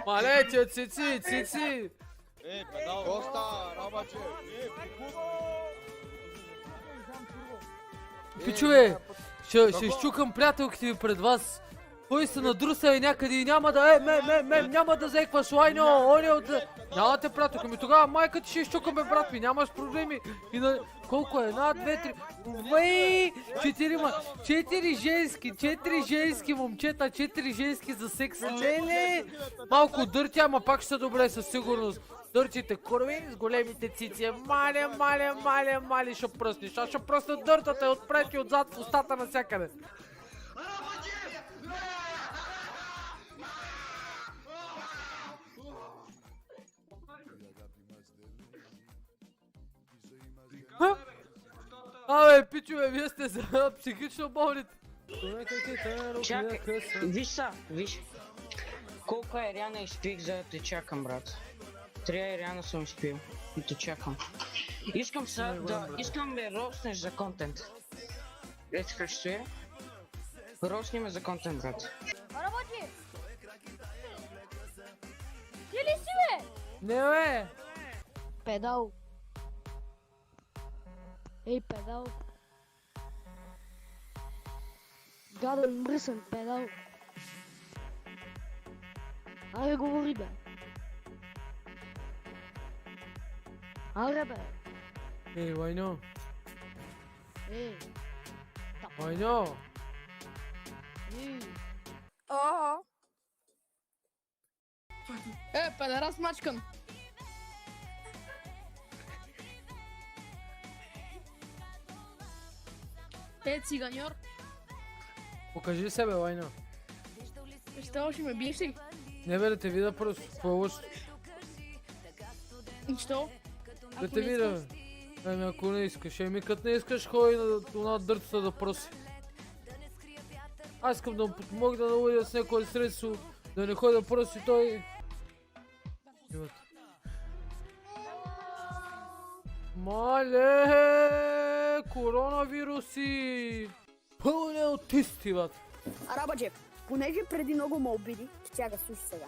Малече, цици, цици! Pedal. Dosta, Rabače. Пичове, ще изчукам приятелките ви пред вас. Кой се надрусали някъде и няма да... няма да заекваш лайно, оня от... Нямате приятелка ми, тогава майка ти ще изчукаме, брат ми, нямаш проблеми. И на... Колко е? Една, две, три... Вей! Четири женски момчета, 4 женски за секс. Леле! Малко дърти, ама пак ще са добре със сигурност. Дъртите курви с големите цици. Мале, ще пръснеш. Аз ще пръсна дъртата отпред и отзад в устата навсякъде. Абе, пичове, вие сте за психично болните. Чакай, виж. Колко е рано изпих, за да те чакам, брат. 3 рано съм изпил и те чакам. Искам да роснеш за контент. Искаш ли? Росни ме за контент, брат. Работи! Ти ли си, бе? Не, бе! Педал. Ей, педал. Гаден мръсен педал. Аре, говори, бе. Аре, бе. Ей, Лайно. Ей. Лайно. Ей. Педерас мачкан. Циганьор. Покажи себе, Лайно. Ще още ме биеш ли? Не, бе, да те видя просто. Какво е лошо? И що? Да те видя, бе. Ами ако не искаш, като не искаш, ходи на дъртата да проси. Аз искам да му помогна да уедя с някое средство, да не ходи да проси той. Мале, коронавируси! Пълни аутисти, бат! Арабаджи, понеже преди много ме обиди, чакай, слушай сега.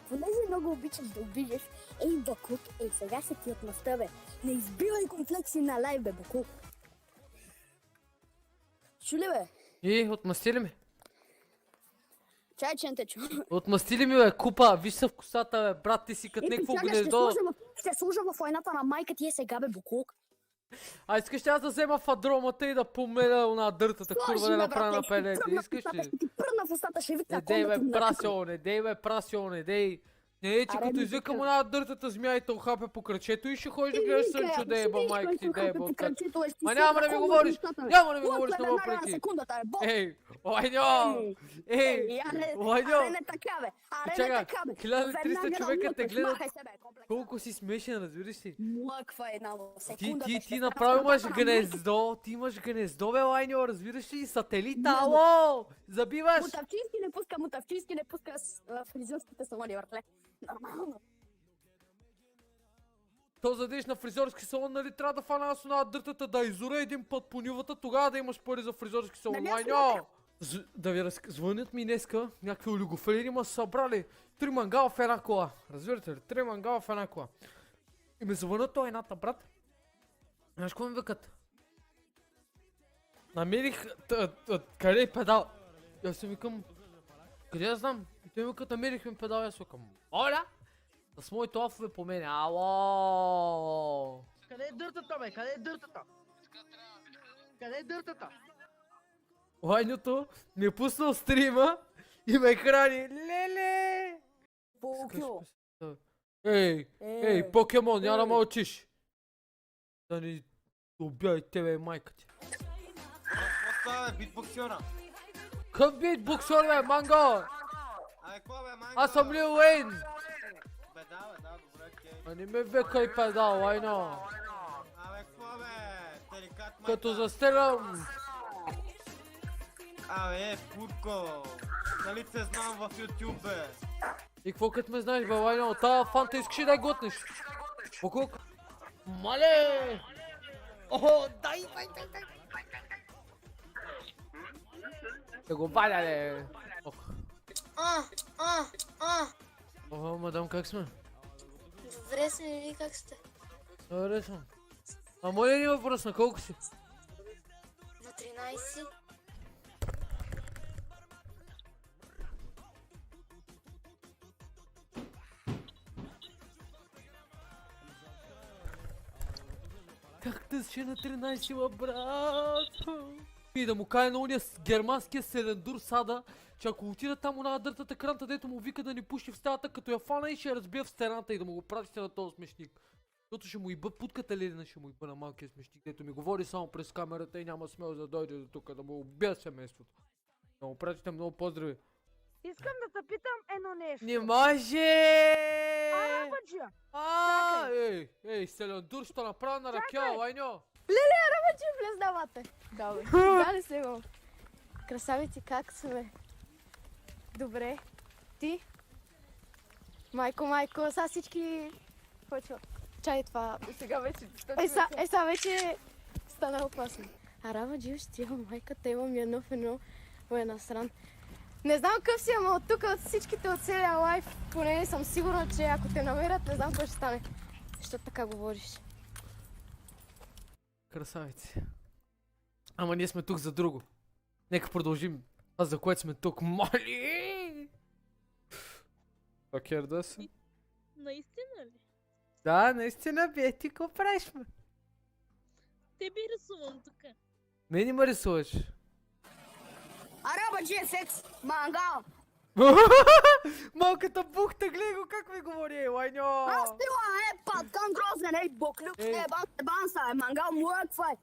Понеже много обичаш да обидиш, ей, Бакук, сега се ти отмъста, бе. Не избивай комплекси на лайв, бе, Бакук. Чули, бе? Отмъсти ли ми? Чай, че не те чу. Отмъсти ли ми, бе, купа? Виж се в косата, бе, брат, ти си като някакво гнездо. Ще служа в войната на майка ти е сега, бе, Бакук. А искаш ли аз да взема фадромата и да помеля на дъртата, курва да направя на пелете? Искаш ли? Ще ти пръдна в устата, ще викна Не дей, бе, прасио, не дей. Не, че като извикам една дъртата змия и те охапя по кръчето и ще ходиш да гледаш Сънчо, дейба, майка ти, дейба, откат. Ма няма да ми говориш на въпреки. Ей, Лайньо! Ей, Лайньо! Аре не така, бе! Аре не така, бе! 1300 човека те гледат. Колко си смешен, разбираш ли? Млъква една секунда. Ти направо имаш гнездо, ти имаш гнездо, бе, Лайньо, разбираш ли? Сателита, ало! Забиваш! Мутавчийски не пуска в фризьорските салони, братле. Нормално. То задеш на фризорски салон, нали трябва да фана аз на дъртата, да изора един път по нивата, тогава да имаш пари за фризорски салон. Лайньо! Да ви звънят ми днеска, някакви олигофелери ма са събрали 3 мангала в една кола. Разбирате ли? 3 мангала в една кола. И ме звънат той едната, брат. Знаеш какво ми викат? Намерих... Къде е педал? И аз си викам... Къде я знам? И той ми викат, намерихме педал и аз викам... Оля! С моите офове по мене. Ало! Къде е дъртата, бе? Къде е дъртата? Къде е дъртата? Лайньото ми е пуснал стрима и ме храни. Леле! Покю. Ей, покемон, няма да мълчиш. Да ни убия и тебе и майка ти. Какво става, бе, битбоксера? Къв битбоксер, бе, манго? Абе, какво, бе, манго? Аз съм Лил Уейн. Бе, да, добре, окей. А не ме викай педал, Лайно. Абе, какво, бе? Деликат, майка. Като застрелям. Абе, Пурко. Нали се знам в YouTube, бе? И какво като ме знаеш, бе, Лайно? Тая фанта искаш ли да я готнеш? Покук? Мале! Охо, дай! Да го валя, ле. Ох. О, мадам, как сме? Добре сме, вие как сте? Добре съм. А моля ли въпрос, на колко си? На 13. Как да си на 13, ма, брат? И да му каже на уния германския селендур сада, че ако отида там на дъртата кранта, дето му вика да ни пуши в стаята, като я фана и ще я разбия в стената и да му го пратите на този смешник. Защото ще му иба путката Лелина, ще му иба на малкия смешник, дето ми говори само през камерата и няма смел да дойде до тук, да му убия семейството. Да му пратите много поздрави. Искам да те питам едно нещо. Не може! Арабаджия! Ей, селендур, ще направя на ракия, лайньо! Арабаджия, влезнавате. Добре, дали се го. Красавици, как сме? Добре. Ти? Майко, сега всички... Почва. Чай това. Сега вече. Сега вече стана опасно. Арабаджия, ще имам майката, имам едно в едно по една страна. Не знам къв си, ама от тук, от всичките, от целия лайф, поне съм сигурна, че ако те намерят, не знам какво ще стане. Защо така говориш? Красавици. Ама ние сме тук за друго. Нека продължим. А за което сме тук, моли! Окей, да се. Наистина ли? Да, наистина бе, ти какво правиш, ме? Те би рисувам тук. Мене ме рисуваш. Арабаджия, секс! Мангал! Малката бухта, гледай го как ми говори, лайньо! Аз тила, паткан грозен, боклюк, Ей. банса, мангал, моя, какво е?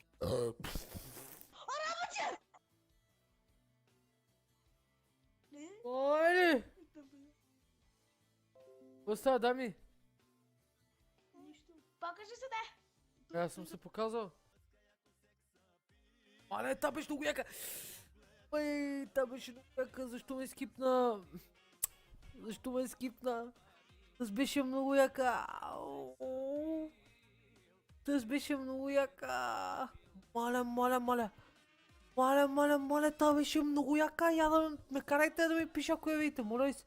Моли! Какво става, дами? Покажи се, да. Аз съм се показал. Мале, та беше много яка. Ой, та беше много яка, защо ме скипна? Защо ме скипна? Тъс беше много яка. Ау. Тъс беше много яка. Моля. Моля, та беше много яка. Я да ме карайте да ми пиша, ако я видите, моля ви се.